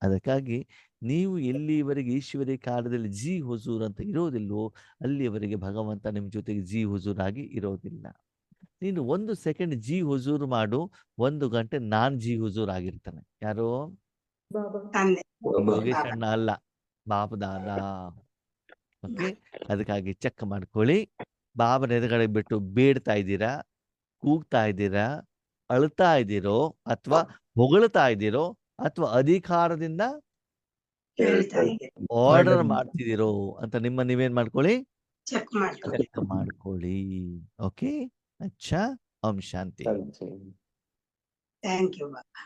ಅದಕ್ಕಾಗಿ ನೀವು ಎಲ್ಲಿವರೆಗೆ ಈಶ್ವರಿ ಕಾಲದಲ್ಲಿ ಜಿ ಹುಜೂರ್ ಅಂತ ಇರೋದಿಲ್ವೋ, ಅಲ್ಲಿಯವರೆಗೆ ಭಗವಂತ ನಿಮ್ಮ ಜೊತೆಗೆ ಜಿ ಹುಜೂರ್ ಆಗಿ ಇರೋದಿಲ್ಲ. ನೀನು 1 ಸೆಕೆಂಡ್ ಜಿ ಹುಜೂರ್ ಮಾಡು, 1 ಗಂಟೆ ನಾನ್ ಜಿ ಹುಜೂರ್ ಆಗಿರ್ತಾನೆ. ಯಾರು? ಬಾಬಾ ತಂದೆ ಯೋಗೇಶ್ ಅಣ್ಣ ಅಲ್ಲ, ಬಾಬದಾದ. ಓಕೆ, ಅದಕ್ಕಾಗಿ ಚೆಕ್ ಮಾಡ್ಕೊಳ್ಳಿ. ಬಾಬನ ಎದುರುಗಡೆ ಬಿಟ್ಟು ಬೇಡ್ತಾ ಇದ್ದೀರಾ, ಕೂಗ್ತಾ ಇದ್ದೀರಾ, ಅಳ್ತಾ ಇದ್ದೀರೋ, ಅಥವಾ ಹೊಗಳ್ತಾ ಇದ್ದೀರೋ, ಅಥವಾ ಅಧಿಕಾರದಿಂದ ಹೇಳ್ತಾ ಇದೆ. ಆರ್ಡರ್ ಮಾಡ್ತಿದ್ದೀರೋ ಅಂತ ನೀವೇನ್ ಮಾಡ್ಕೊಳ್ಳಿ? ಚೆಕ್ ಮಾಡ್ಕೊಳ್ಳಿ. ಚೆಕ್ ಮಾಡ್ಕೊಳ್ಳಿ. ಓಕೆ, अच्छा, ओम शांति। ಶಾಂತಿ. Thank you Baba.